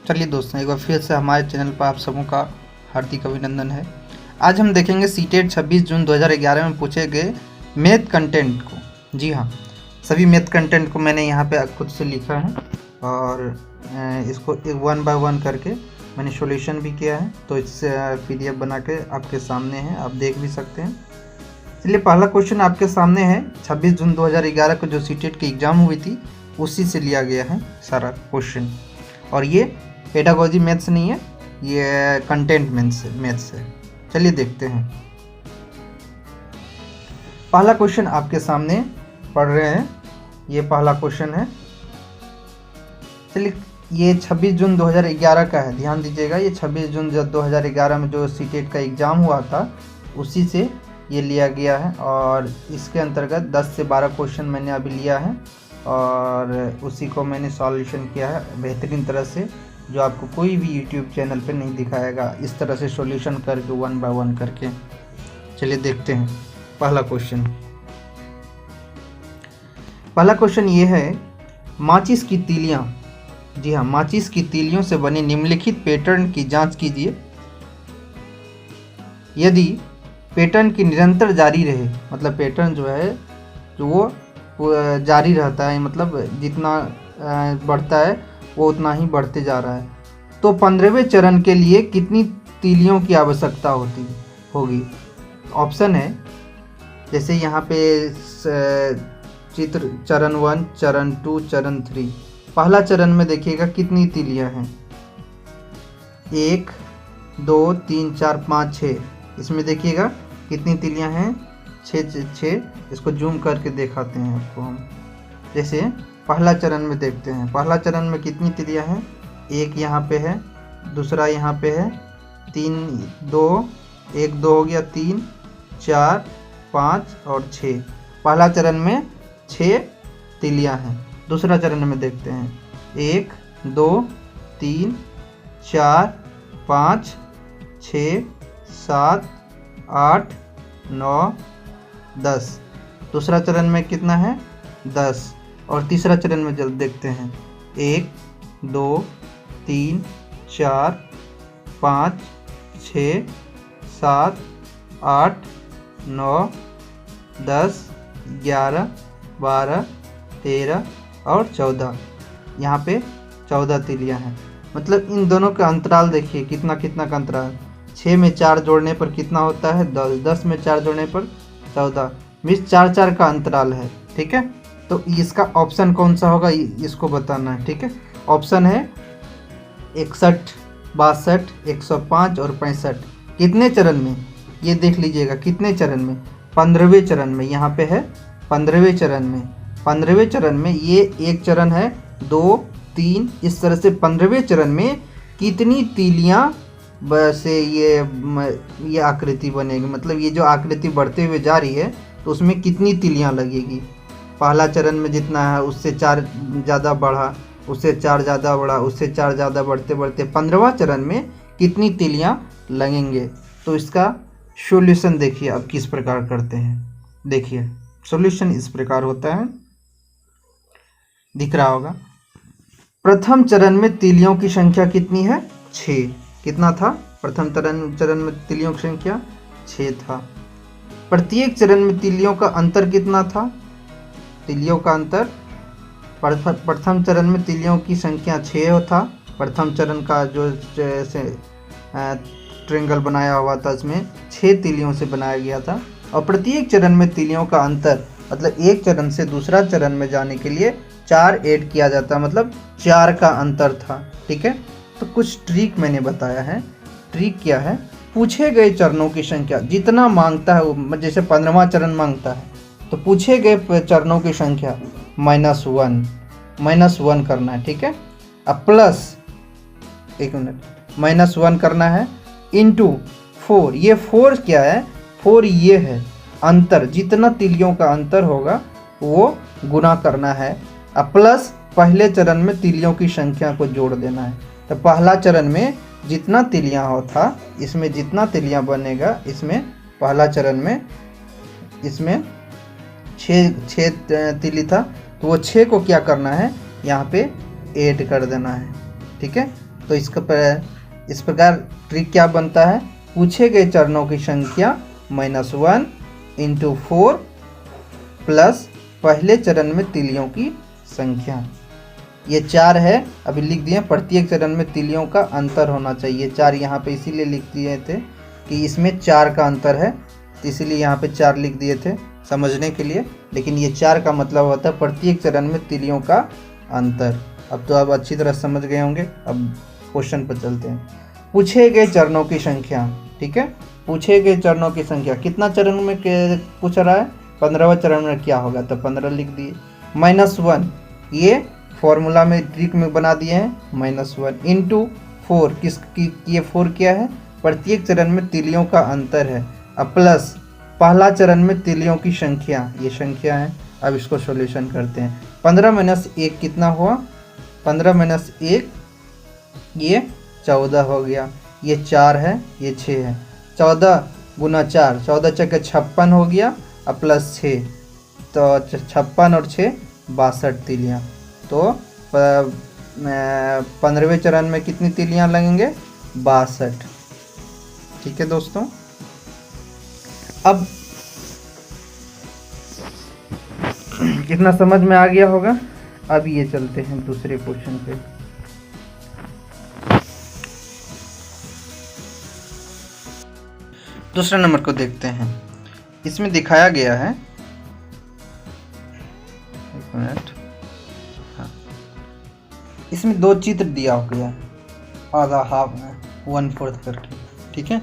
चलिए दोस्तों, एक बार फिर से हमारे चैनल पर आप सबों का हार्दिक अभिनंदन है। आज हम देखेंगे सीटेट 26 जून 2011 में पूछे गए मैथ कंटेंट को। जी हाँ, सभी मैथ कंटेंट को मैंने यहाँ पे खुद से लिखा है और इसको एक 1 बाय 1 करके मैंने सॉल्यूशन भी किया है। तो इससे PDF बना के आपके सामने है, आप देख भी सकते हैं। चलिए, पहला क्वेश्चन आपके सामने है। 26 जून 2011 को जो सीटेट की एग्ज़ाम हुई थी उसी से लिया गया है सारा क्वेश्चन, और ये पेडागोजी मैथ्स नहीं है, ये कंटेंट मैथ्स है। चलिए देखते हैं। पहला क्वेश्चन आपके सामने पढ़ रहे हैं, ये पहला क्वेश्चन है। चलिए, ये 26 जून 2011 का है, ध्यान दीजिएगा। ये 26 जून 2011 में जो सीटेट का एग्ज़ाम हुआ था उसी से ये लिया गया है, और इसके अंतर्गत 10 से 12 क्वेश्चन मैंने अभी लिया है और उसी को मैंने सॉल्यूशन किया है बेहतरीन तरह से, जो आपको कोई भी यूट्यूब चैनल पे नहीं दिखाएगा, इस तरह से सॉल्यूशन करके 1 बाय 1 करके। चलिए देखते हैं पहला क्वेश्चन। पहला क्वेश्चन ये है, माचिस की तीलियां, जी हाँ, माचिस की तीलियों से बने निम्नलिखित पैटर्न की जांच कीजिए। यदि पैटर्न की निरंतर जारी रहे, मतलब पैटर्न जो है जो वो जारी रहता है, मतलब जितना बढ़ता है वो उतना ही बढ़ते जा रहा है, तो 15वें चरण के लिए कितनी तीलियों की आवश्यकता होगी। ऑप्शन है, जैसे यहाँ पे चित्र चरण 1, चरण 2, चरण 3। पहला चरण में देखिएगा कितनी तीलियां हैं, 1 2 3 4 5 6। इसमें देखिएगा कितनी तीलियां हैं, 6। इसको जूम करके दिखाते हैं आपको हम। जैसे पहला चरण में देखते हैं, पहला चरण में कितनी तीलियां हैं, 1 यहाँ पे है, दूसरा यहाँ पे है, 3 2 1 2 हो गया, 3 4 5 और 6। पहला चरण में 6 तीलियां हैं। दूसरा चरण में देखते हैं, 1 2 3 4 5 6 7 8 9 10। दूसरा चरण में कितना है, 10। और तीसरा चरण में जल्द देखते हैं, 1 2 3 4 5 6 7 8 9 10 11 12 13 और 14। यहाँ पे 14 तीलियां हैं। मतलब इन दोनों का अंतराल देखिए कितना का अंतराल। 6 में 4 जोड़ने पर कितना होता है, 10। 10 में 4 जोड़ने पर 14। मीन्स 4 का अंतराल है। ठीक है, तो इसका ऑप्शन कौन सा होगा इसको बताना है। ठीक है, ऑप्शन है 61 62 105 और 65। कितने चरण में, ये देख लीजिएगा कितने चरण में, 15वें चरण में। यहाँ पे है 15वें चरण में। 15वें चरण में ये एक चरण है, 2 3, इस तरह से 15वें चरण में कितनी तीलियां से ये आकृति बनेगी। मतलब ये जो आकृति बढ़ते हुए जा रही है तो उसमें कितनी तीलियां लगेगी। पहला चरण में जितना है उससे 4 ज़्यादा बढ़ा, उससे 4 ज़्यादा बढ़ा, उससे 4 ज़्यादा बढ़ते 15वां चरण में कितनी तीलियां लगेंगे। तो इसका सॉल्यूशन देखिए अब किस प्रकार करते हैं। देखिए सॉल्यूशन इस प्रकार होता है, दिख रहा होगा। प्रथम चरण में तीलियों की संख्या कितनी है, 6। कितना था प्रथम चरण में तीलियों की संख्या, 6 था। प्रत्येक चरण में तीलियों का अंतर कितना था, तीलियों का अंतर, प्रथम चरण में तीलियों की संख्या 6 था। प्रथम चरण का जो ट्रायंगल बनाया हुआ था इसमें 6 तीलियों से बनाया गया था। और प्रत्येक चरण में तीलियों का अंतर, मतलब एक चरण से दूसरा चरण में जाने के लिए 4 ऐड किया जाता, मतलब 4 का अंतर था। ठीक है, तो कुछ ट्रिक मैंने बताया है। ट्रिक क्या है, पूछे गए चरणों की संख्या जितना मांगता है वो, जैसे 15वां चरण मांगता है तो पूछे गए चरणों की संख्या -1 करना है। ठीक है, अब प्लस, एक मिनट, -1 करना है, इंटू 4। ये 4 क्या है, 4 ये है अंतर, जितना तीलियों का अंतर होगा वो गुना करना है। अब प्लस पहले चरण में तीलियों की संख्या को जोड़ देना है। तो पहला चरण में जितना तीलियां हो था, इसमें जितना तीलियां बनेगा, इसमें पहला चरण में इसमें 6 तीली था, तो वो 6 को क्या करना है, यहाँ पे ऐड कर देना है। ठीक है, तो इस प्रकार ट्रिक क्या बनता है, पूछे गए चरणों की संख्या -1 × 4 प्लस पहले चरण में तीलियों की संख्या। ये 4 है, अभी लिख दिए, प्रत्येक चरण में तीलियों का अंतर होना चाहिए। 4 यहाँ पे इसीलिए लिख दिए थे कि इसमें 4 का अंतर है, तो इसीलिए यहाँ पे 4 लिख दिए थे समझने के लिए। लेकिन ये 4 का मतलब होता है प्रत्येक चरण में तीलियों का अंतर। अब तो आप अच्छी तरह समझ गए होंगे। अब क्वेश्चन पर चलते हैं। पूछे गए चरणों की संख्या, ठीक है, पूछे गए चरणों की संख्या कितना चरण में पूछ रहा है, 15वां चरण में क्या होगा, तो 15 लिख दिए। -1 ये फॉर्मूला में ट्रिक में बना दिए हैं, -1 × 4 ये 4 क्या है, प्रत्येक चरण में तीलियों का अंतर है। अब प्लस पहला चरण में तीलियों की संख्या, ये संख्या है। अब इसको सॉल्यूशन करते हैं। 15 - 1 कितना हुआ, 15 - 1 ये 14 हो गया। ये 4 है, ये 6 है। 14 × 4 14 × 56 हो गया, अब प्लस 6 तो 56 और 6 62 तीलियाँ। तो 15वें चरण में कितनी तीलियाँ लगेंगे, 62। ठीक है दोस्तों। अब कितना समझ में आ गया होगा। अब ये चलते हैं दूसरे क्वेश्चन पे। दूसरे नंबर को देखते हैं। इसमें दिखाया गया है, एक मिनट, हाँ, इसमें 2 चित्र दिया हो गया, आधा हाफ में 1/4 करके, ठीक है,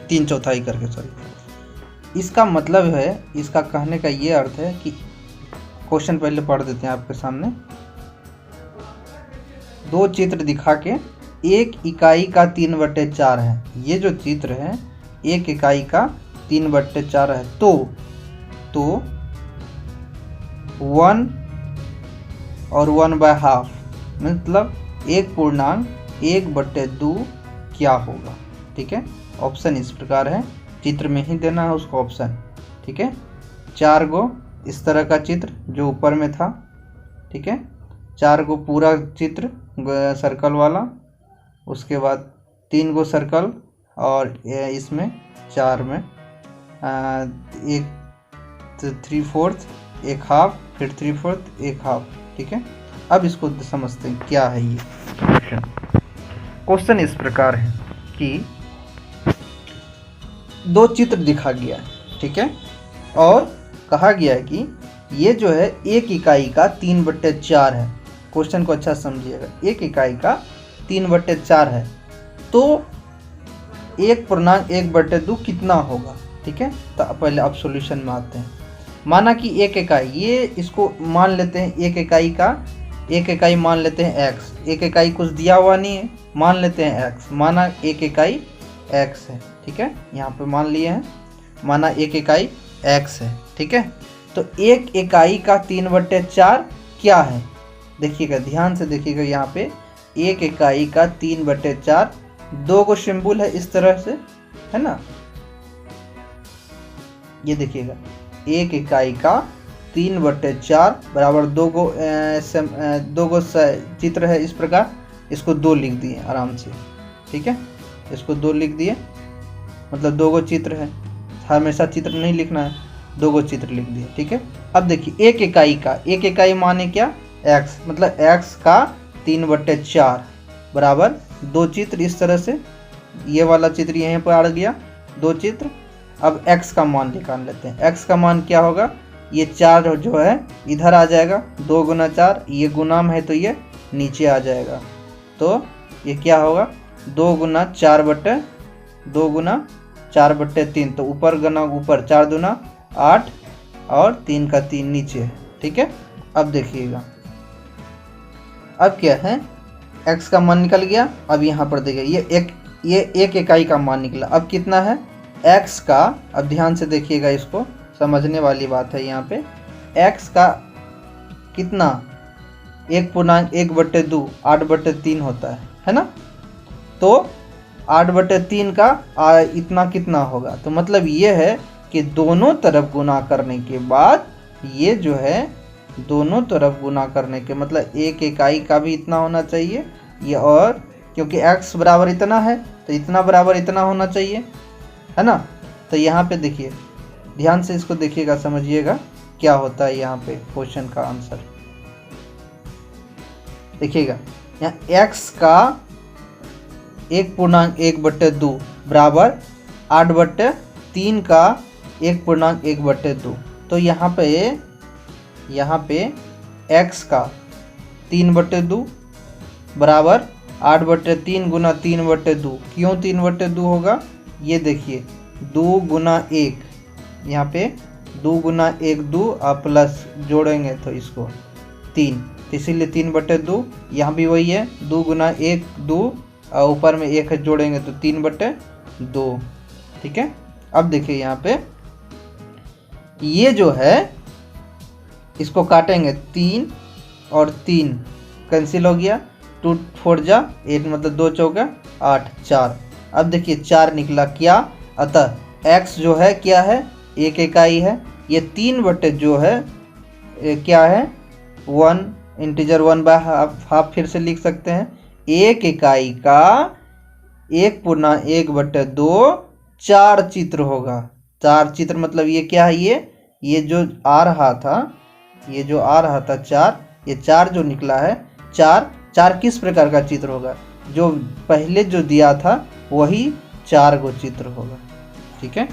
3/4 करके, सॉरी। इसका मतलब है, इसका कहने का ये अर्थ है कि क्वेश्चन पहले पढ़ देते हैं आपके सामने। 2 चित्र दिखा के 1 इकाई का 3/4 है। ये जो चित्र है 1 इकाई का 3/4 है। तो 1 और 1/2 मतलब 1/2 क्या होगा, ठीक है। ऑप्शन इस प्रकार है, चित्र में ही देना है उसको ऑप्शन, ठीक है। 4 गो इस तरह का चित्र जो ऊपर में था, ठीक है, 4 गो पूरा चित्र सर्कल वाला, उसके बाद 3 गो सर्कल, और इसमें 4 में 1 3/4, 1 हाफ, फिर 3/4, 1 हाफ, ठीक है। अब इसको समझते हैं क्या है ये क्वेश्चन। क्वेश्चन इस प्रकार है कि 2 चित्र दिखा गया है, ठीक है, और कहा गया है कि ये जो है 1 इकाई का 3/4 है। क्वेश्चन को अच्छा समझिएगा, 1 इकाई का 3/4 है, तो 1/1/2 कितना होगा, ठीक है। तो पहले आप सॉल्यूशन में आते हैं। माना कि 1 इकाई, ये इसको मान लेते हैं 1 इकाई का, 1 इकाई मान लेते हैं x, 1 इकाई कुछ दिया हुआ नहीं है, मान लेते हैं x, माना 1 इकाई x है, ठीक है, यहाँ पे मान लिए हैं, माना 1 इकाई x है, ठीक है। तो 1 इकाई का 3/4 क्या है, देखिएगा, ध्यान से देखिएगा, यहाँ पे 1 इकाई का 3/4, 2 गो सिंबल है इस तरह से, है ना। ये देखिएगा, 1 इकाई का 3/4 बराबर 2 गो चित्र है इस प्रकार, इसको 2 लिख दिए आराम से, ठीक है, इसको 2 लिख दिए, मतलब 2 गो चित्र है, हमेशा चित्र नहीं लिखना है, 2 गो चित्र लिख दिए, ठीक है। अब देखिए 1 इकाई का, 1 इकाई माने क्या, x, मतलब x का 3/4 बराबर 2 चित्र इस तरह से, ये वाला चित्र यहाँ पर आ गया, 2 चित्र। अब x का मान निकाल लेते हैं। x का मान क्या होगा, ये 4 जो है इधर आ जाएगा, 2 × 4, ये गुणाम है तो ये नीचे आ जाएगा, तो ये क्या होगा, 2 × 4/3, तो ऊपर गुना ऊपर, 4 दूना 8 और 3 का 3 नीचे है, ठीक है। अब देखिएगा, अब क्या है, x का मान निकल गया। अब यहाँ पर देखिए ये 1 इकाई का मान निकला। अब कितना है x का, अब ध्यान से देखिएगा, इसको समझने वाली बात है। यहाँ पे x का कितना, 1/1/2 8/3 होता है ना। तो 8/3 का इतना कितना होगा, तो मतलब ये है कि दोनों तरफ गुना करने के बाद, ये जो है दोनों तरफ गुना करने के मतलब 1 इकाई का भी इतना होना चाहिए, ये और क्योंकि x बराबर इतना है तो इतना बराबर इतना होना चाहिए, है ना। तो यहाँ पे देखिए, ध्यान से इसको देखिएगा, समझिएगा क्या होता है यहाँ पे क्वेश्चन का आंसर। देखिएगा यहाँ x का 1.1/2 बराबर 8/3 का 1.1/2। तो यहाँ पे x का 3/2 बराबर 8/3 गुना 3/2। क्यों 3/2 होगा, ये देखिए 2 गुना 1, यहाँ पे 2 गुना 1 2 और प्लस जोड़ेंगे तो इसको 3, तो इसीलिए 3/2। यहाँ भी वही है, 2 गुना 1 2 और ऊपर में 1 जोड़ेंगे तो 3/2। ठीक है। अब देखिए यहाँ पे ये जो है इसको काटेंगे, 3 और 3 कैंसिल हो गया, 2 4 जा 8 मतलब 2 चौका 8 4। अब देखिए 4 निकला क्या, अतः x जो है क्या है, एक इकाई है। ये 3 जो है क्या है 1, इंटीजर 1/2 फिर से लिख सकते हैं। एक इकाई का 1.1/2 4 चित्र होगा। 4 चित्र मतलब ये क्या है, ये जो आ रहा था, ये जो आ रहा था 4, ये 4 जो निकला है 4 किस प्रकार का चित्र होगा, जो पहले जो दिया था वही 4 गो चित्र होगा। ठीक है,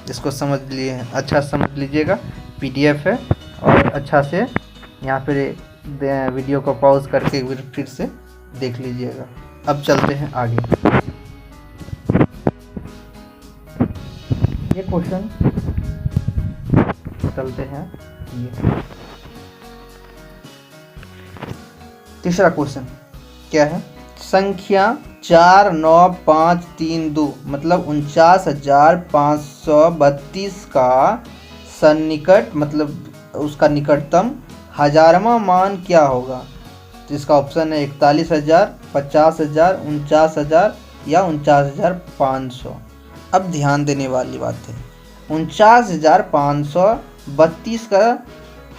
इसको समझ लिए, अच्छा समझ लीजिएगा। PDF है और अच्छा से यहाँ पे वीडियो को पॉज करके फिर से देख लीजिएगा। अब चलते हैं आगे। ये क्वेश्चन चलते हैं, ये तीसरा क्वेश्चन क्या है, संख्या 49532 मतलब 49,532 का सन्निकट मतलब उसका निकटतम हजारवां मान क्या होगा। तो इसका ऑप्शन है 41,000, 50,000, 49,000 या 49,500। अब ध्यान देने वाली बात है, 49,532 का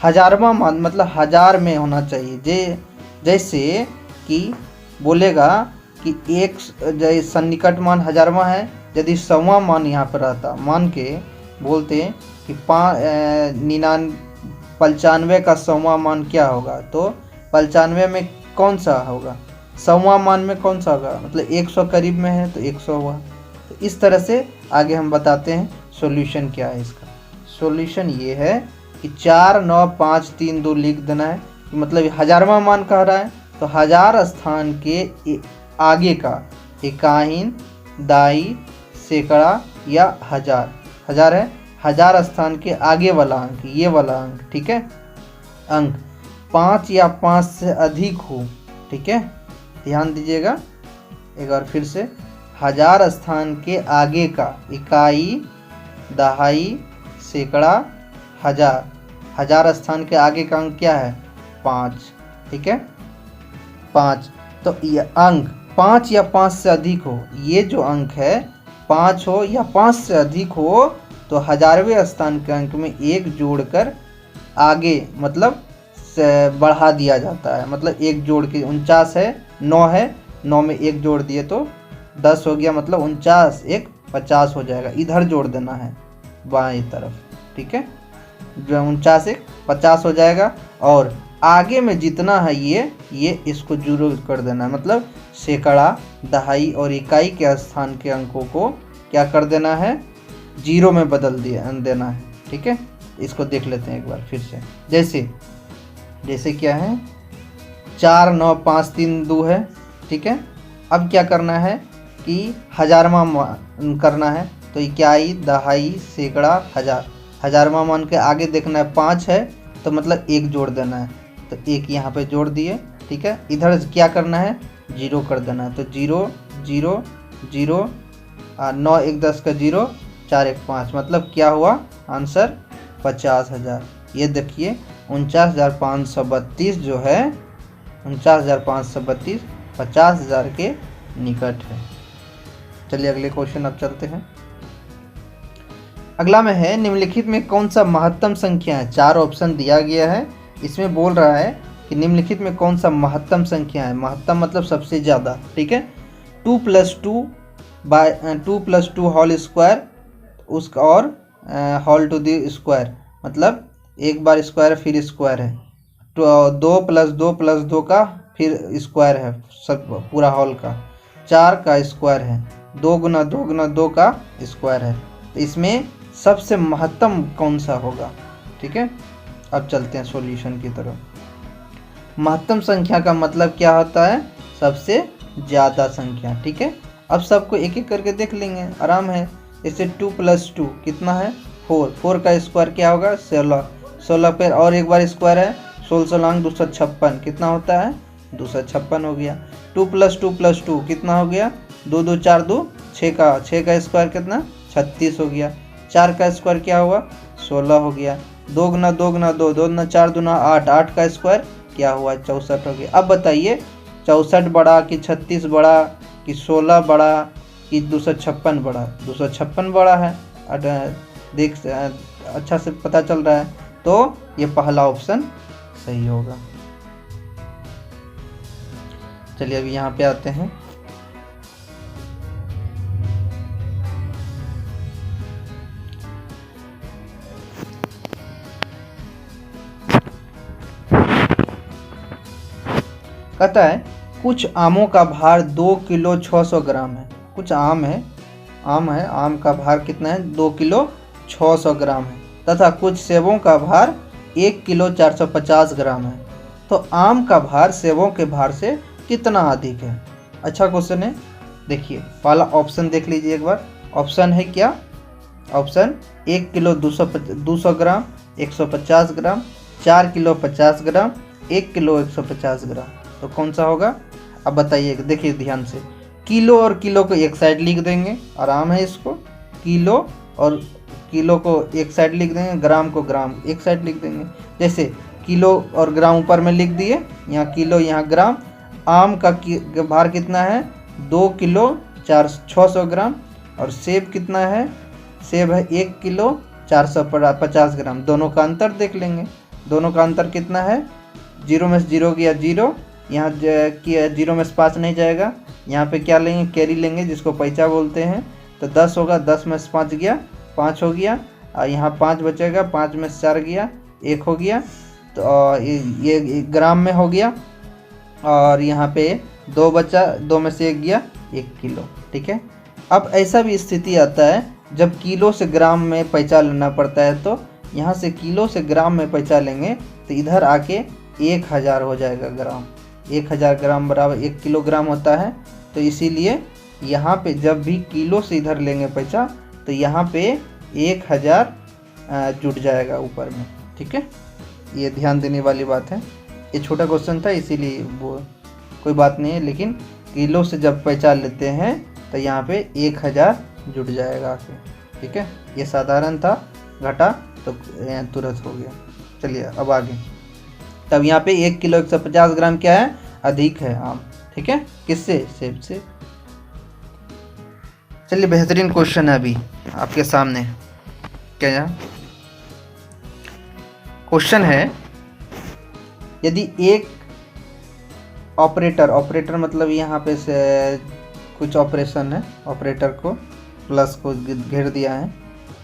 हजारवां मान मतलब हजार में होना चाहिए। जैसे कि बोलेगा कि एक सन्निकट मान हजारवां है, यदि 100वां मान यहाँ पर रहता, मान के बोलते हैं कि 95 का 100वां मान क्या होगा, तो 95 में कौन सा होगा, 100वां मान में कौन सा होगा, मतलब 100 करीब में है तो 100 हुआ। तो इस तरह से आगे हम बताते हैं सॉल्यूशन क्या है इसका। सॉल्यूशन ये है कि 49532 लिख देना है, मतलब हजारवां मान कह रहा है तो हजार स्थान के आगे का इकाई, दाई, सैकड़ा या हजार है, हजार स्थान के आगे वाला अंक, ये वाला अंक। ठीक है, अंक 5 या 5 से अधिक हो। ठीक है, ध्यान दीजिएगा एक बार फिर से, हजार स्थान के आगे का इकाई, दहाई, सैकड़ा, हजार स्थान के आगे का अंक क्या है 5। ठीक है, 5। तो ये अंक 5 या 5 से अधिक हो, ये जो अंक है 5 हो या 5 से अधिक हो तो हजारवें स्थान के अंक में 1 जोड़कर आगे मतलब बढ़ा दिया जाता है। मतलब 1 जोड़ के 49 है, 9 है, 9 में 1 जोड़ दिए तो 10 हो गया, मतलब 49 1 50 हो जाएगा। इधर जोड़ देना है बाएं तरफ। ठीक है, जो 49 1 50 हो जाएगा और आगे में जितना है ये इसको जीरो कर देना है, मतलब सैकड़ा, दहाई और इकाई के स्थान के अंकों को क्या कर देना है, जीरो में बदल देना है। ठीक है, इसको देख लेते हैं एक बार फिर से। जैसे क्या है 49532 है। ठीक है, अब क्या करना है कि हजारवां मान करना है, तो इकाई, दहाई, सैकड़ा, हजारवां मान के आगे देखना है 5 है तो मतलब 1 जोड़ देना है, तो 1 यहाँ पे जोड़ दिए। ठीक है, इधर क्या करना है, 0 कर देना है, तो 0 0 0 9 1 10 का 0 4 1 5, मतलब क्या हुआ आंसर 50,000। ये देखिए 49,532 जो है 49,532 50,000 के निकट है। चलिए अगले क्वेश्चन अब चलते हैं। अगला में है निम्नलिखित में कौन सा महत्तम संख्या है। 4 ऑप्शन दिया गया है, इसमें बोल रहा है कि निम्नलिखित में कौन सा महत्तम संख्या है। महत्तम मतलब सबसे ज़्यादा, ठीक है। 2+2 होल स्क्वायर उसका और होल टू द स्क्वायर, मतलब एक बार स्क्वायर फिर स्क्वायर है। तो 2+2+2 का फिर स्क्वायर है सब पूरा होल का। 4 का स्क्वायर है। 2 गुना 2 गुना 2 का स्क्वायर है। तो इसमें सबसे महत्तम कौन सा होगा, ठीक है। अब चलते हैं सॉल्यूशन की तरफ। महत्तम संख्या का मतलब क्या होता है, सबसे ज़्यादा संख्या, ठीक है। अब सबको एक एक करके देख लेंगे, आराम है। जैसे 2+2 कितना है 4, 4 का स्क्वायर क्या होगा 16, 16 पर और एक बार स्क्वायर है 16 256 कितना होता है 256 हो गया। 2+2+2 कितना हो गया 2 2 4 2 6 का स्क्वायर कितना 36 हो गया। 4 का स्क्वायर क्या हुआ 16 हो गया। 2 गुना 2 गुना 2 2 गुना 4 दूना 8, 8 का स्क्वायर क्या हुआ 64 हो गया। अब बताइए 64 बड़ा कि 36 बड़ा कि 16 बड़ा कि 256 बड़ा। 256 बड़ा है, देख अच्छा से पता चल रहा है। तो ये पहला ऑप्शन सही होगा। चलिए अभी यहाँ पे आते हैं। कहता है कुछ आमों का भार 2 किलो 600 ग्राम है। कुछ आम है, आम का भार कितना है 2 किलो 600 ग्राम है तथा कुछ सेबों का भार 1 किलो 450 ग्राम है। तो आम का भार सेबों के भार से कितना अधिक है। अच्छा क्वेश्चन है। देखिए पहला ऑप्शन देख लीजिए एक बार। ऑप्शन है क्या, ऑप्शन 1 किलो 200 ग्राम 150 ग्राम, 4 किलो 50 ग्राम, 1 किलो 150 ग्राम। तो कौन सा होगा अब बताइए। देखिए ध्यान से, किलो और किलो को एक साइड लिख देंगे, आराम है इसको। किलो और किलो को एक साइड लिख देंगे, ग्राम को ग्राम एक साइड लिख देंगे। जैसे किलो और ग्राम ऊपर में लिख दिए, यहाँ किलो यहाँ ग्राम। आम का भार कितना है 2 किलो 600 ग्राम और सेब कितना है, सेब है 1 किलो 450 ग्राम। दोनों का अंतर देख लेंगे। दोनों का अंतर कितना है, 0 में से 0 गया 0, यहाँ 0 में से 5 नहीं जाएगा। यहाँ पे क्या लेंगे, कैरी लेंगे जिसको पैसा बोलते हैं। तो 10 होगा, 10 में से 5 गया 5 हो गया। और यहाँ 5 बचेगा, 5 में से 4 गया 1 हो गया। तो ये ग्राम में हो गया। और यहाँ पे 2 बचा, 2 में से 1 गया 1 किलो, ठीक है। अब ऐसा भी स्थिति आता है जब किलो से ग्राम में पैसा लेना पड़ता है। तो यहाँ से किलो से ग्राम में पैसा लेंगे तो इधर आके 1000 हो जाएगा ग्राम। 1000 ग्राम बराबर 1 किलोग्राम होता है। तो इसीलिए यहाँ पे जब भी किलो से इधर लेंगे पैसा तो यहाँ पे 1000 जुट जाएगा ऊपर में, ठीक है। ये ध्यान देने वाली बात है। ये छोटा क्वेश्चन था इसीलिए वो कोई बात नहीं है, लेकिन किलो से जब पैसा लेते हैं तो यहाँ पे 1000 जुट जाएगा आके, ठीक है। ये साधारण था, घटा तो तुरंत हो गया। चलिए अब आगे। तब यहाँ पे 1 किलो 150 ग्राम क्या है, अधिक है आम, ठीक है। किससे, सेब से। चलिए बेहतरीन क्वेश्चन है अभी आपके सामने। क्या क्वेश्चन है, यदि एक ऑपरेटर मतलब यहाँ पे से कुछ ऑपरेशन है, ऑपरेटर को प्लस को घेर दिया है,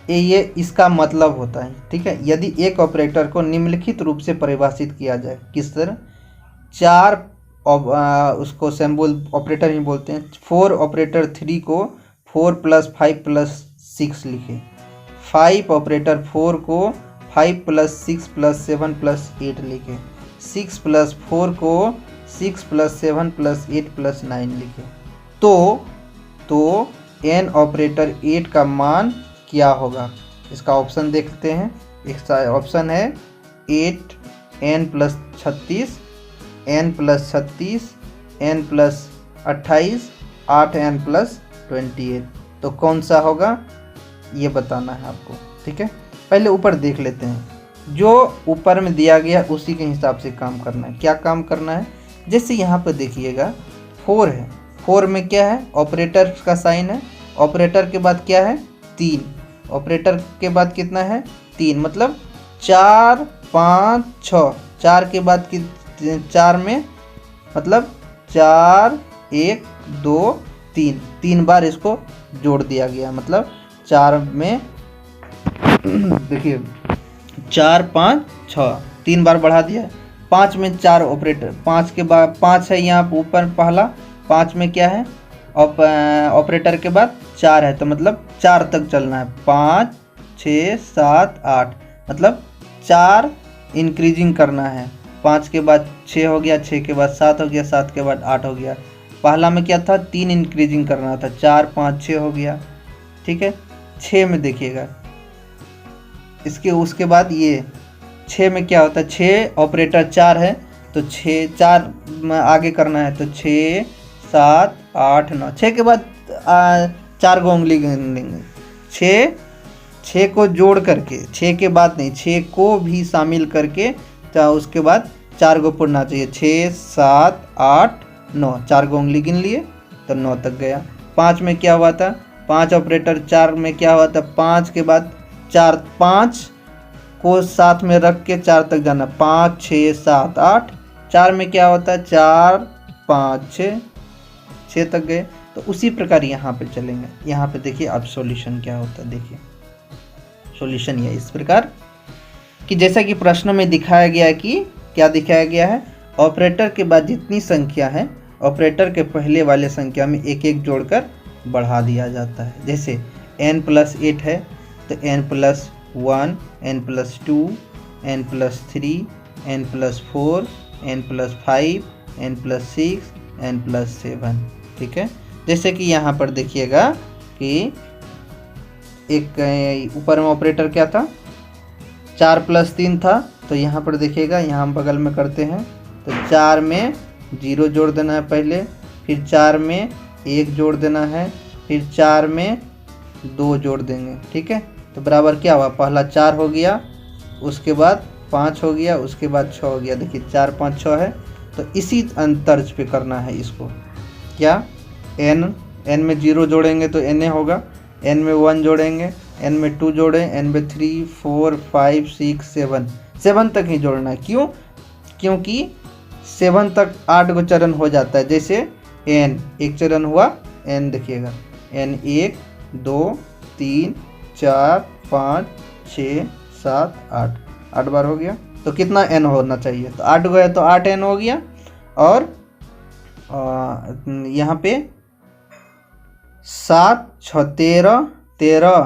ये इसका मतलब होता है, ठीक है। यदि एक ऑपरेटर को निम्नलिखित रूप से परिभाषित किया जाए, किस तरह, 4 उसको सिंबल ऑपरेटर ही बोलते हैं। 4 ऑपरेटर 3 को 4 + 5 + 6 लिखे। 5 ऑपरेटर 4 को 5 + 6 + 7 + 8 लिखे। 6 + 4 को 6 + 7 + 8 + 9 लिखे। तो n ऑपरेटर 8 का मान क्या होगा। इसका ऑप्शन देखते हैं। एक ऑप्शन है 8 n + 36, n + 36, n + 28, 8 n + 28। तो कौन सा होगा ये बताना है आपको, ठीक है। पहले ऊपर देख लेते हैं। जो ऊपर में दिया गया उसी के हिसाब से काम करना है। क्या काम करना है, जैसे यहाँ पर देखिएगा 4 है। 4 में क्या है, ऑपरेटर का साइन है। ऑपरेटर के बाद क्या है 3, ऑपरेटर के बाद कितना है 3, मतलब 4 5 6। 4 के बाद 4 में मतलब 4 1 2 3, 3 बार इसको जोड़ दिया गया, मतलब 4 में देखिए 4 5 6, 3 बार बढ़ा दिया। 5 में 4 ऑपरेटर, 5 के बाद 5 है यहाँ ऊपर पहला, 5 में क्या है ऑपरेटर के बाद 4 है, तो मतलब 4 तक चलना है। 5 6 7 8, मतलब 4 इंक्रीजिंग करना है। 5 के बाद 6 हो गया, 6 के बाद 7 हो गया, 7 के बाद 8 हो गया। पहला में क्या था 3 इंक्रीजिंग करना था, 4 5 6 हो गया, ठीक है। 6 में देखिएगा इसके उसके बाद ये 6 में क्या होता है, 6 ऑपरेटर 4 है तो 6 4 आगे करना है, तो 6 7 8 9, 6 के बाद 4 को उंगली गिन लेंगे। 6 को जोड़ करके, 6 के बाद नहीं, 6 को भी शामिल करके तो उसके बाद 4 को पुरना चाहिए। 6 7 8 9, 4 को उंगली गिन लिए तो 9 तक गया। 5 में क्या हुआ था, 5 ऑपरेटर 4 में क्या हुआ था, 5 के बाद 4, 5 को साथ में रख के 4 तक जाना, 5 6 7 8। 4 में क्या होता है 4 5 6 तक गए। तो उसी प्रकार यहाँ पे चलेंगे। यहाँ पे देखिए अब सॉल्यूशन क्या होता है, देखिए सॉल्यूशन ये इस प्रकार कि जैसा कि प्रश्न में दिखाया गया है कि क्या दिखाया गया है, ऑपरेटर के बाद जितनी संख्या है ऑपरेटर के पहले वाले संख्या में एक एक जोड़कर बढ़ा दिया जाता है। जैसे n+8 है तो n+1 n+2 n+3 n+4 n+5 n+6 n+7, ठीक है। जैसे कि यहाँ पर देखिएगा कि एक ऊपर में ऑपरेटर क्या था 4+3 था, तो यहाँ पर देखिएगा यहाँ हम बगल में करते हैं तो 4 में 0 जोड़ देना है पहले, फिर 4 में 1 जोड़ देना है, फिर 4 में 2 जोड़ देंगे, ठीक है। तो बराबर क्या हुआ, पहला 4 हो गया, उसके बाद 5 हो गया, उसके बाद 6 हो गया। देखिए 4 5 6 है, तो इसी तर्ज पे करना है इसको। क्या n में 0 जोड़ेंगे तो na होगा, n में 1 जोड़ेंगे, n में 2 जोड़ें, n में 3 4 5 6 7 तक ही जोड़ना है। क्यों, क्योंकि 7 तक 8 को चरण हो जाता है। जैसे n एक चरण हुआ, n देखिएगा n 1 2 3 4 5 6 7 8 बार हो गया, तो कितना n होना चाहिए, तो 8 गया तो 8n हो गया। और यहाँ पे 7 6 13 13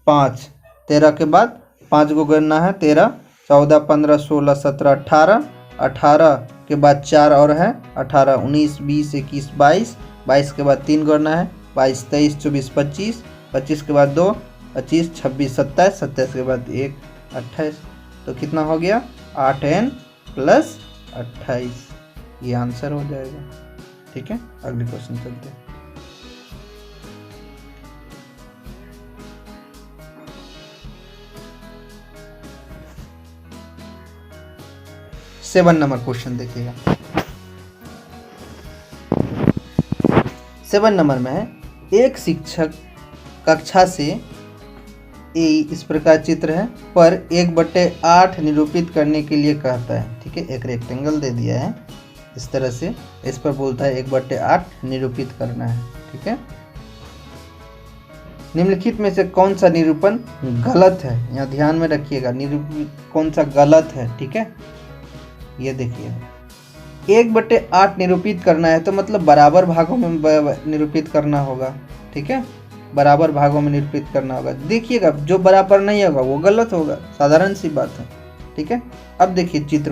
5, 13 के बाद 5 को गिनना है, 13 14 15 16 17 18, 18 के बाद 4 और है 18 19 20 21 22, 22 के बाद 3 करना है, 22 23 24 25, 25 के बाद 2 25 26 27, 27 के बाद 1 28, तो कितना हो गया 8n + 28, ये आंसर हो जाएगा, ठीक है। अगले क्वेश्चन चलते हैं। सेवन नंबर क्वेश्चन देखिएगा। 7 नंबर में है, एक शिक्षक कक्षा से इस प्रकार चित्र है पर 1/8 निरूपित करने के लिए कहता है, ठीक है। एक रेक्टेंगल दे दिया है इस तरह से, इस पर बोलता है 1/8 निरूपित करना है, ठीक है। निम्नलिखित में से कौन सा निरूपण गलत है, यहाँ ध्यान में रखिएगा, निरूपित कौन सा गलत है, ठीक है। ये देखिए 1/8 निरूपित करना है तो मतलब बराबर भागों में निरूपित करना होगा, ठीक है, बराबर भागों में निरूपित करना होगा। देखिएगा जो बराबर नहीं होगा वो गलत होगा, साधारण सी बात है, ठीक है। अब देखिए चित्र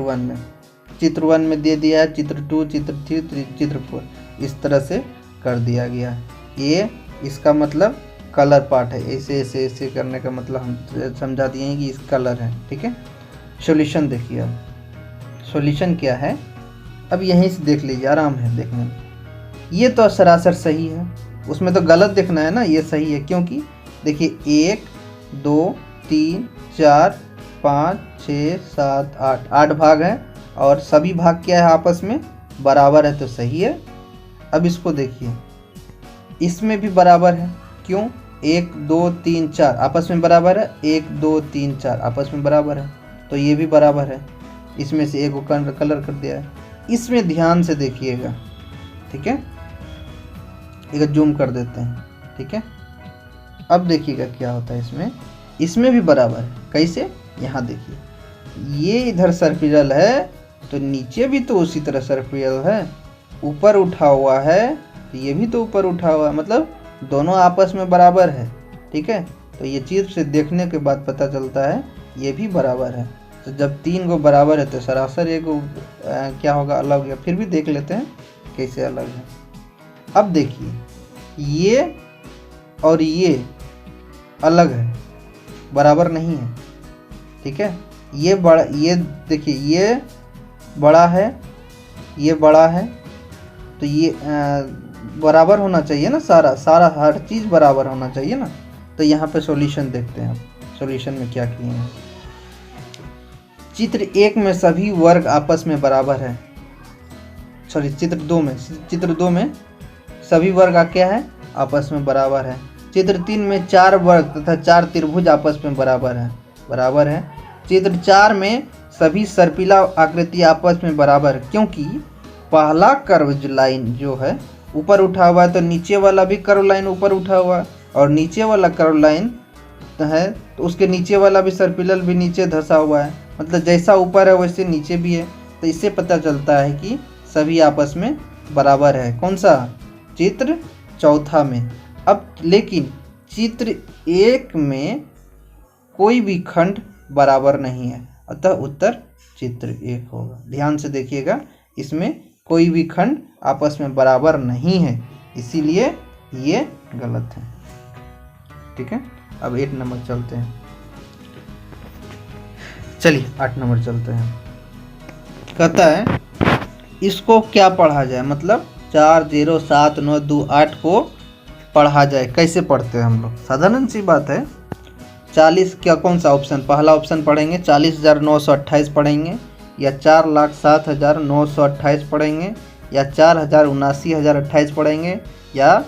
1 में दे दिया है, चित्र 2 चित्र 3 चित्र 4 इस तरह से कर दिया गया है। ये इसका मतलब कलर पार्ट है, ऐसे ऐसे ऐसे करने का मतलब हम समझा दिए हैं कि इस कलर है, ठीक है। सॉल्यूशन देखिए, अब सॉल्यूशन क्या है अब यहीं से देख लीजिए, आराम है देखने में। ये तो सरासर सही है, उसमें तो गलत देखना है ना, ये सही है क्योंकि देखिए 1 2 3 4 5 6 7 8 भाग हैं और सभी भाग क्या है आपस में बराबर है, तो सही है। अब इसको देखिए, इसमें भी बराबर है, क्यों 1 2 3 4 आपस में बराबर है, 1 2 3 4 आपस में बराबर है, तो ये भी बराबर है। इसमें से एक को कलर कर दिया है। इसमें ध्यान से देखिएगा, ठीक है। एक जूम कर देते हैं, ठीक है। अब देखिएगा क्या होता है इसमें भी बराबर है। कैसे? यहाँ देखिए, ये इधर सर्पिल है तो नीचे भी तो उसी तरह सर्पिल है, ऊपर उठा हुआ है तो ये भी तो ऊपर उठा हुआ है, मतलब दोनों आपस में बराबर है, ठीक है। तो ये चीज़ से देखने के बाद पता चलता है ये भी बराबर है। तो जब 3 को बराबर है तो सरासर एक क्या होगा, अलग होगा। फिर भी देख लेते हैं कैसे अलग है। अब देखिए, ये और ये अलग है, बराबर नहीं है, ठीक है। ये बड़ा, ये देखिए ये बड़ा है, ये बड़ा है, तो ये बराबर होना चाहिए ना, सारा हर चीज़ बराबर होना चाहिए ना। तो यहाँ पे सॉल्यूशन देखते हैं। अब सॉल्यूशन में क्या किए हैं। चित्र 1 में सभी वर्ग आपस में बराबर है, सॉरी चित्र 2 में सभी वर्ग क्या है, आपस में बराबर है। चित्र 3 में 4 वर्ग तथा 4 त्रिभुज आपस में बराबर है। चित्र 4 में सभी सर्पिला आकृति आपस में बराबर है, क्योंकि पहला कर्व लाइन जो है ऊपर उठा हुआ है, तो नीचे वाला भी कर्व लाइन ऊपर उठा हुआ है, और नीचे वाला कर्व लाइन है तो उसके नीचे वाला भी सर्पिलल भी नीचे धंसा हुआ है, मतलब जैसा ऊपर है वैसे नीचे भी है। तो इससे पता चलता है कि सभी आपस में बराबर है। कौन सा? चित्र 4 में। अब लेकिन चित्र 1 में कोई भी खंड बराबर नहीं है, अतः उत्तर चित्र 1 होगा। ध्यान से देखिएगा, इसमें कोई भी खंड आपस में बराबर नहीं है, इसीलिए ये गलत है, ठीक है। अब 8 नंबर चलते हैं। चलिए 8 नंबर चलते हैं। कहता है इसको क्या पढ़ा जाए, मतलब 4 0 7 9 2 8 को पढ़ा जाए। कैसे पढ़ते हैं हम लोग? साधारण सी बात है। 40 क्या, कौन सा ऑप्शन? पहला ऑप्शन पढ़ेंगे 40,928 पढ़ेंगे, या 4,07,928 पढ़ेंगे, या 4,79,028 पढ़ेंगे, या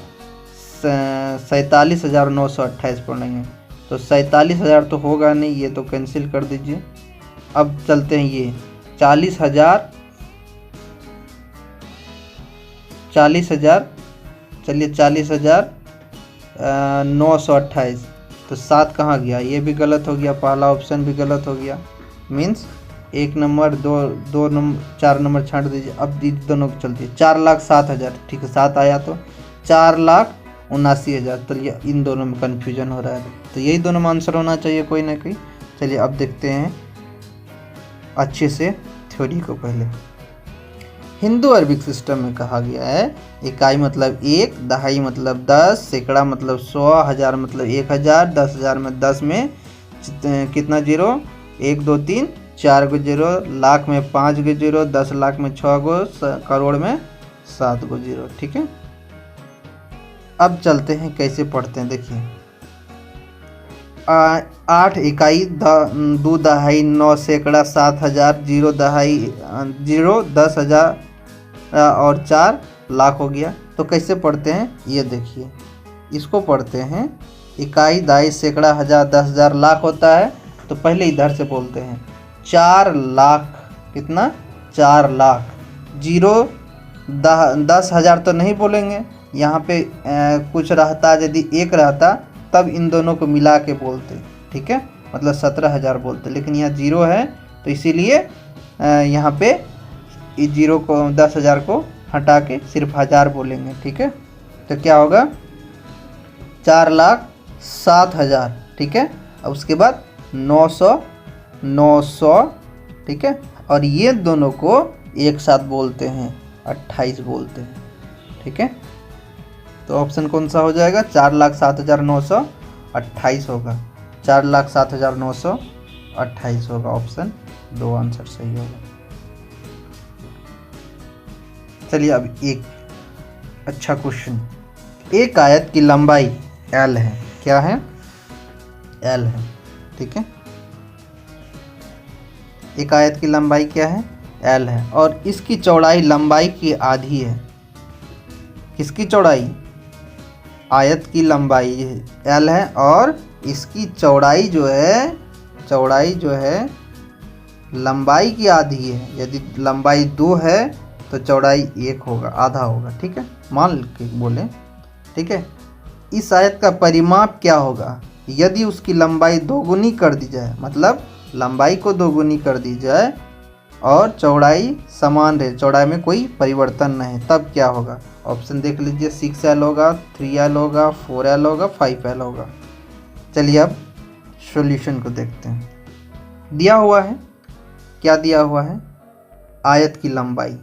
47,928 पढ़ेंगे। तो 47,000 तो होगा नहीं, ये तो कैंसिल कर दीजिए। अब चलते हैं ये 40,000, चलिए 40,928, तो 7 कहाँ गया? ये भी गलत हो गया, पहला ऑप्शन भी गलत हो गया। मीन्स 1 नंबर 2 नंबर 4 नंबर छांट दीजिए। अब दोनों की चलती है 4,07,000, ठीक है 7 आया तो 4,79,000, तो ये इन दोनों में कन्फ्यूजन हो रहा है, तो यही दोनों में आंसर होना चाहिए कोई ना कोई। चलिए अब देखते हैं अच्छे से थ्योरी को। पहले हिंदू अरबिक सिस्टम में कहा गया है इकाई मतलब 1, दहाई मतलब 10, सैकड़ा मतलब 100, हज़ार मतलब 1000, 10,000 में 10 में कितना जीरो? 1 2 3 4 गो जीरो, लाख में 5 गो जीरो, 10 लाख में 6 गो, करोड़ में 7 गो जीरो, ठीक है। अब चलते हैं कैसे पढ़ते हैं। देखिए 8 इकाई 2 दहाई 9 सैकड़ा 7,000, 0 दहाई 0 10,000 और 4 लाख हो गया। तो कैसे पढ़ते हैं ये देखिए, इसको पढ़ते हैं इकाई दहाई सैकड़ा हज़ार 10,000 लाख होता है, तो पहले इधर से बोलते हैं 4 लाख। कितना? 4 लाख। 10,000 तो नहीं बोलेंगे, यहाँ पे कुछ रहता, यदि 1 रहता तब इन दोनों को मिला के बोलते, ठीक है, मतलब 17,000 बोलते, लेकिन यहाँ 0 है तो इसीलिए यहाँ पे 0 को 10,000 को हटा के सिर्फ 1000 बोलेंगे, ठीक है। तो क्या होगा? 4,07,000, ठीक है। अब उसके बाद 900, ठीक है, और ये दोनों को एक साथ बोलते हैं 28 बोलते हैं, ठीक है। तो ऑप्शन कौन सा हो जाएगा? 4,07,928 होगा, 4,07,928 होगा। ऑप्शन 2 आंसर सही होगा। चलिए अब एक अच्छा क्वेश्चन। एक आयत की लंबाई L है, क्या है? L है, ठीक है। एक आयत की लंबाई क्या है? L है, और इसकी चौड़ाई लंबाई की आधी है। किसकी चौड़ाई? आयत की लंबाई L है और इसकी चौड़ाई जो है लंबाई की आधी है। यदि लंबाई 2 है तो चौड़ाई 1 होगा, आधा होगा। ठीक है, मान के बोले। ठीक है, इस आयत का परिमाप क्या होगा यदि उसकी लंबाई दोगुनी कर दी जाए, मतलब लंबाई को दोगुनी कर दी जाए और चौड़ाई समान रहे, चौड़ाई में कोई परिवर्तन नहीं, तब क्या होगा? ऑप्शन देख लीजिए, 6L होगा, 3L होगा, 4L होगा, 5L होगा। चलिए अब सॉल्यूशन को देखते हैं। दिया हुआ है, क्या दिया हुआ है? आयत की लंबाई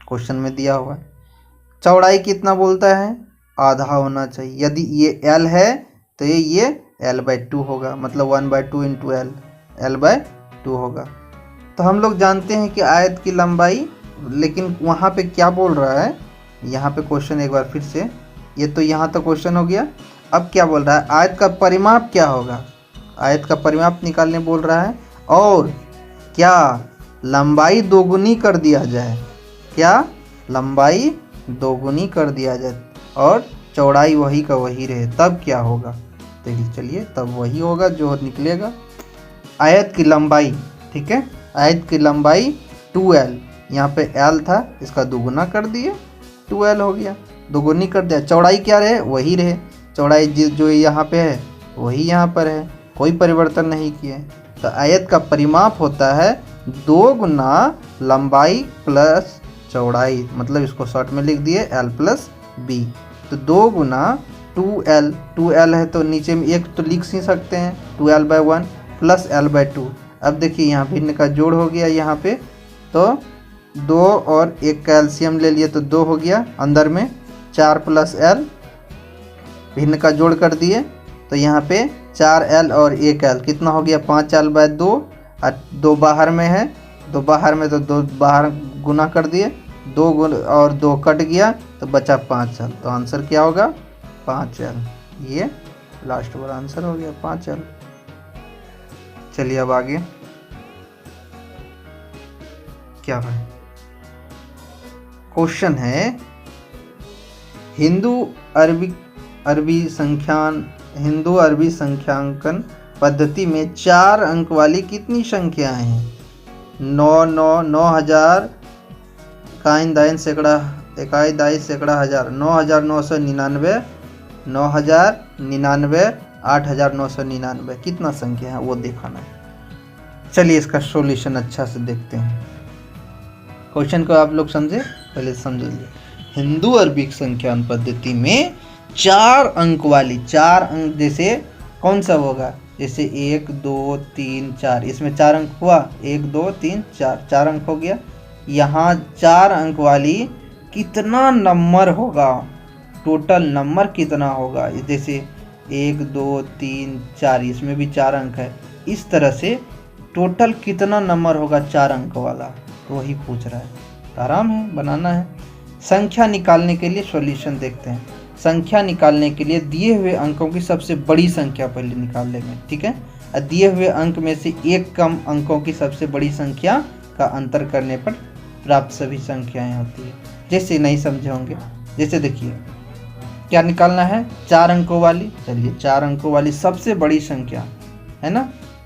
क्वेश्चन में दिया हुआ है। चौड़ाई कितना बोलता है? आधा होना चाहिए। यदि ये L है तो ये L/2 होगा, मतलब 1/2 इंटू L/2 होगा। तो हम लोग जानते हैं कि आयत की लंबाई, लेकिन वहाँ पे क्या बोल रहा है? यहाँ पे क्वेश्चन एक बार फिर से, ये तो यहाँ तो क्वेश्चन हो गया। अब क्या बोल रहा है? आयत का परिमाप क्या होगा? आयत का परिमाप निकालने बोल रहा है। और क्या लंबाई दोगुनी कर दिया जाए? क्या लंबाई दोगुनी कर दिया जाए और चौड़ाई वही का वही रहे, तब क्या होगा? देखिए, चलिए, तब वही होगा जो निकलेगा। आयत की लंबाई, ठीक है, आयत की लंबाई 2L, यहाँ पे L था, इसका दोगुना कर दिए, 2L हो गया, दोगुनी कर दिया। चौड़ाई क्या रहे? वही रहे, चौड़ाई जो यहाँ पे है वही यहाँ पर है, कोई परिवर्तन नहीं किए। तो आयत का परिमाप होता है 2 गुना लंबाई प्लस चौड़ाई, मतलब इसको शॉर्ट में लिख दिए L+B। तो 2 गुना 2L, 2L है तो नीचे में एक तो लिख ही सकते हैं, 2L/1 प्लस L/2। अब देखिए यहाँ भिन्न का जोड़ हो गया, यहाँ पे तो 2 और 1 का एलसीएम ले लिए तो 2 हो गया, अंदर में 4 प्लस L, भिन्न का जोड़ कर दिए तो यहाँ पे 4L और 1L कितना हो गया? 5L/2। और 2 बाहर में है, 2 बाहर में तो 2 बाहर गुना कर दिए, 2 गुना और 2 कट गया तो बचा 5L। तो आंसर क्या होगा? 5L। ये लास्ट वाला आंसर हो गया, 5L। चलिए अब आगे क्या है? क्वेश्चन है, हिंदू अरबी संख्यांकन पद्धति में 4 अंक वाली कितनी संख्याएं हैं? 9000 काइन दाइन सैकड़ा इकाई दाई सैकड़ा हजार, 9999, 9099, 8999, कितना संख्या है वो दिखाना है। चलिए इसका सॉल्यूशन अच्छा से देखते हैं। क्वेश्चन को आप लोग समझे, पहले समझ लीजिए। हिंदू अरबी संख्यान पद्धति में 4 अंक वाली, 4 अंक जैसे कौन सा होगा? जैसे 1 2 3 4, इसमें 4 अंक हुआ, 1 2 3 4, 4 अंक हो गया। यहाँ 4 अंक वाली कितना नंबर होगा? टोटल नंबर कितना होगा? जैसे 1 2 3 4, इसमें भी 4 अंक है। इस तरह से टोटल कितना नंबर होगा 4 अंक वाला, तो वही पूछ रहा है। तो आराम है, बनाना है। संख्या निकालने के लिए सॉल्यूशन देखते हैं। संख्या निकालने के लिए दिए हुए अंकों की सबसे बड़ी संख्या पहले निकाल लेंगे, ठीक है। और दिए हुए अंक में से एक कम अंकों की सबसे बड़ी संख्या का अंतर करने पर प्राप्त सभी संख्याएं होती है। जैसे नहीं समझे होंगे, जैसे देखिए क्या निकालना है? 4 अंकों वाली। चलिए 4 अंकों वाली सबसे बड़ी संख्या है ना,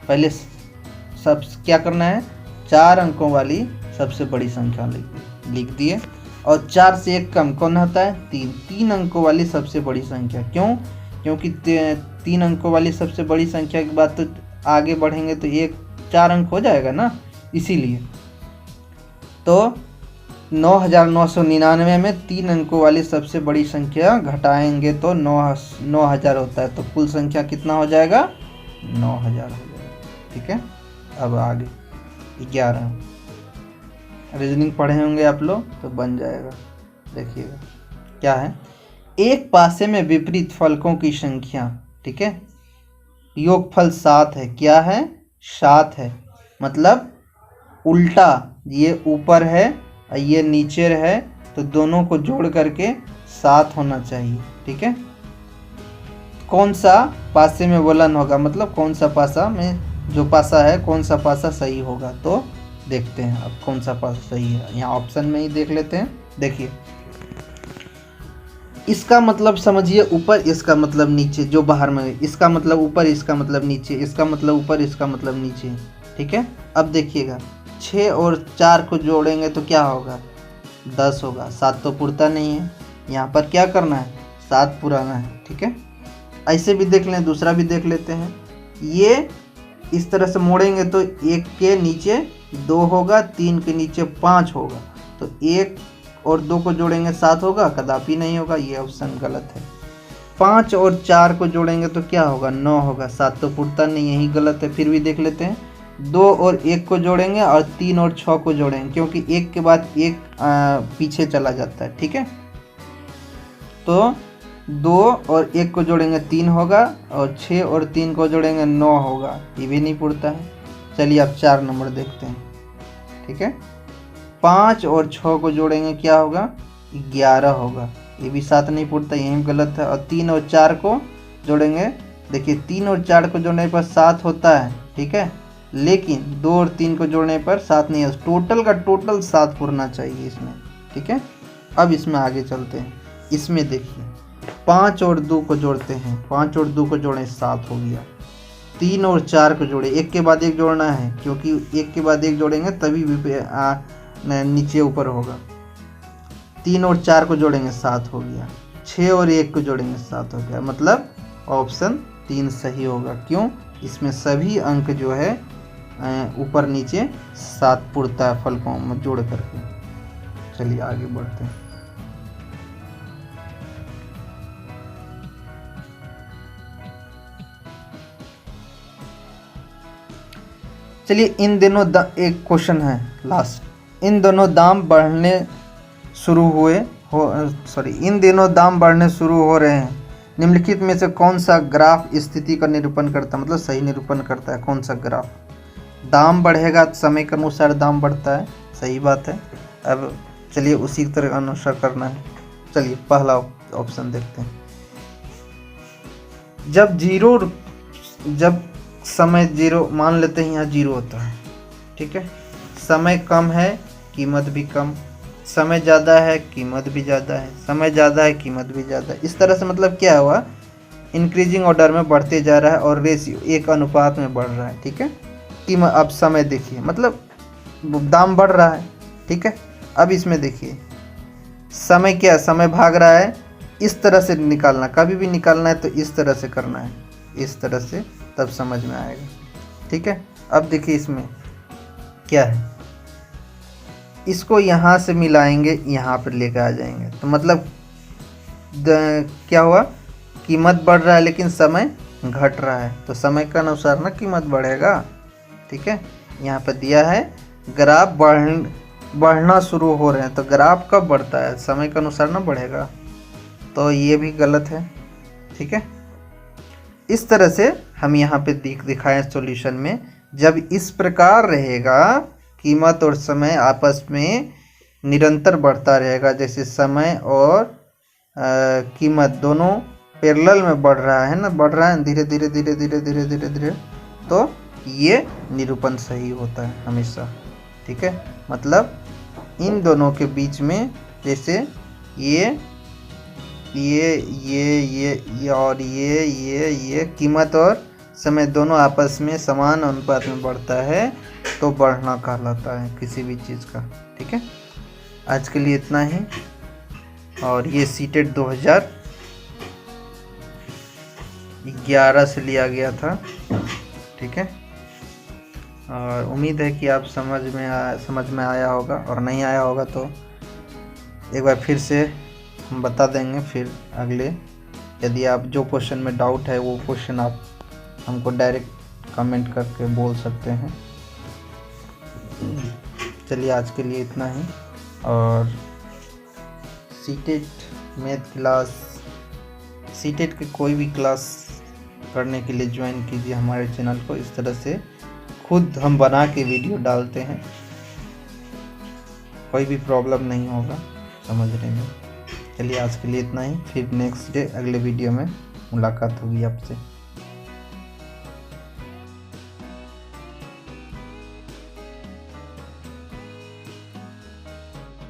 पहले सब क्या करना है? 4 अंकों वाली सबसे बड़ी संख्या लिख दिए। और 4 से एक कम कौन होता है? 3 अंकों वाली सबसे बड़ी संख्या। क्यों? क्योंकि 3 अंकों वाली सबसे बड़ी संख्या के बाद तो आगे बढ़ेंगे तो 4 अंक हो जाएगा ना, इसीलिए। तो 9999 में 3 अंकों वाली सबसे बड़ी संख्या घटाएंगे तो 9000 होता है। तो कुल संख्या कितना हो जाएगा? 9000 हो जाएगा, ठीक है। अब आगे 11 रीजनिंग पढ़े होंगे आप लोग, तो बन जाएगा। देखिएगा क्या है, एक पासे में विपरीत फलकों की संख्या, ठीक है। योगफल 7 है। क्या है? 7 है, मतलब उल्टा, ये ऊपर है और ये नीचे है, तो दोनों को जोड़ करके 7 होना चाहिए, ठीक है। कौन सा पासे में वलन होगा, मतलब कौन सा पासा में जो पासा है कौन सा पासा सही होगा, तो देखते हैं अब कौन सा पासा सही है। यहाँ ऑप्शन में ही देख लेते हैं। देखिए इसका मतलब समझिए ऊपर, इसका मतलब नीचे, जो बाहर में, इसका मतलब ऊपर, इसका मतलब नीचे, इसका मतलब ऊपर, इसका मतलब नीचे। ठीक है। अब देखिएगा 6 और 4 को जोड़ेंगे तो क्या होगा, 10 होगा। 7 तो पुरता नहीं है, यहाँ पर क्या करना है, 7 पुराना है। ठीक है, ऐसे भी देख लें, दूसरा भी देख लेते हैं। ये इस तरह से मोड़ेंगे तो 1 के नीचे 2 होगा, 3 के नीचे 5 होगा, तो 1 और 2 को जोड़ेंगे 7 होगा, कदापि नहीं होगा, ये ऑप्शन गलत है। 5 और 4 को जोड़ेंगे तो क्या होगा, 9 होगा। 7 तो पुरता नहीं, यही गलत है। फिर भी देख लेते हैं, 2 और 1 को जोड़ेंगे और 3 और 6 को जोड़ेंगे, क्योंकि 1 के बाद 1 पीछे चला जाता है। ठीक है, तो 2 और 1 को जोड़ेंगे 3 होगा, और 6 और 3 को जोड़ेंगे 9 होगा, ये भी नहीं पुरता है। चलिए अब 4 नंबर देखते हैं। ठीक है, 5 और 6 को जोड़ेंगे क्या होगा, 11 होगा, ये भी 7 नहीं पुरता, यही गलत है। और 3 और 4 को जोड़ेंगे, देखिए 3 और 4 को जोड़ने पर 7 होता है। ठीक है, लेकिन 2 और 3 को जोड़ने पर 7 नहीं है, टोटल का टोटल 7 पुरना चाहिए इसमें। ठीक है, अब इसमें आगे चलते हैं। इसमें देखिए 5 और 2 को जोड़ते हैं, 5 और 2 को जोड़ें 7 हो गया। 3 और 4 को जोड़े, एक के बाद एक जोड़ना है, क्योंकि एक के बाद एक जोड़ेंगे तभी नीचे ऊपर होगा। 3 और 4 को जोड़ेंगे 7 हो गया। 6 और 1 को जोड़ेंगे 7 हो गया, मतलब ऑप्शन 3 सही होगा। क्यों, इसमें सभी अंक जो है ऊपर नीचे 7 पुरता है फलकों में जोड़ करके। चलिए आगे बढ़ते हैं। चलिए इन दिनों एक क्वेश्चन है लास्ट। इन दिनों दाम बढ़ने शुरू हो रहे हैं। निम्नलिखित में से कौन सा ग्राफ स्थिति का निरूपण करता है, मतलब सही निरूपण करता है। कौन सा ग्राफ, दाम बढ़ेगा तो समय के अनुसार दाम बढ़ता है, सही बात है। अब चलिए उसी तरह अनुसार करना है। चलिए पहला ऑप्शन देखते हैं। जब समय 0 मान लेते हैं, यहाँ 0 होता है। ठीक है, समय कम है कीमत भी कम, समय ज़्यादा है कीमत भी ज़्यादा है, समय ज़्यादा है कीमत भी ज़्यादा है। इस तरह से मतलब क्या हुआ, इंक्रीजिंग ऑर्डर में बढ़ते जा रहा है और रेशियो एक अनुपात में बढ़ रहा है। ठीक है, कीमत, अब समय देखिए, मतलब दाम बढ़ रहा है। ठीक है, अब इसमें देखिए समय क्या, समय भाग रहा है, इस तरह से निकालना, कभी भी निकालना है तो इस तरह से करना है, इस तरह से, तब समझ में आएगा। ठीक है, अब देखिए इसमें क्या है, इसको यहाँ से मिलाएंगे, यहाँ पर लेकर आ जाएंगे, तो मतलब क्या हुआ, कीमत बढ़ रहा है लेकिन समय घट रहा है, तो समय के अनुसार ना कीमत बढ़ेगा। ठीक है, यहाँ पर दिया है ग्राफ बढ़ना शुरू हो रहे हैं, तो ग्राफ कब बढ़ता है, समय के अनुसार ना बढ़ेगा, तो ये भी गलत है। ठीक है, इस तरह से हम यहाँ पे दिखाएं सॉल्यूशन में, जब इस प्रकार रहेगा कीमत और समय आपस में निरंतर बढ़ता रहेगा, जैसे समय और कीमत दोनों पैरेलल में बढ़ रहा है ना, बढ़ रहा है धीरे धीरे धीरे धीरे धीरे धीरे धीरे, तो ये निरूपण सही होता है हमेशा। ठीक है, मतलब इन दोनों के बीच में, जैसे ये और ये कीमत और समय दोनों आपस में समान अनुपात में बढ़ता है, तो बढ़ना कहलाता है किसी भी चीज़ का। ठीक है, आज के लिए इतना ही, और ये सीटेट 2011 से लिया गया था। ठीक है, और उम्मीद है कि आप समझ में आया होगा, और नहीं आया होगा तो एक बार फिर से हम बता देंगे। फिर अगले, यदि आप जो क्वेश्चन में डाउट है वो क्वेश्चन आप हमको डायरेक्ट कमेंट करके बोल सकते हैं। चलिए आज के लिए इतना ही, और सीटेट मैथ क्लास, सीटेट की कोई भी क्लास करने के लिए ज्वाइन कीजिए हमारे चैनल को। इस तरह से खुद हम बना के वीडियो डालते हैं, कोई भी प्रॉब्लम नहीं होगा समझने में। चलिए आज के लिए इतना ही, फिर नेक्स्ट डे अगले वीडियो में मुलाकात होगी आपसे।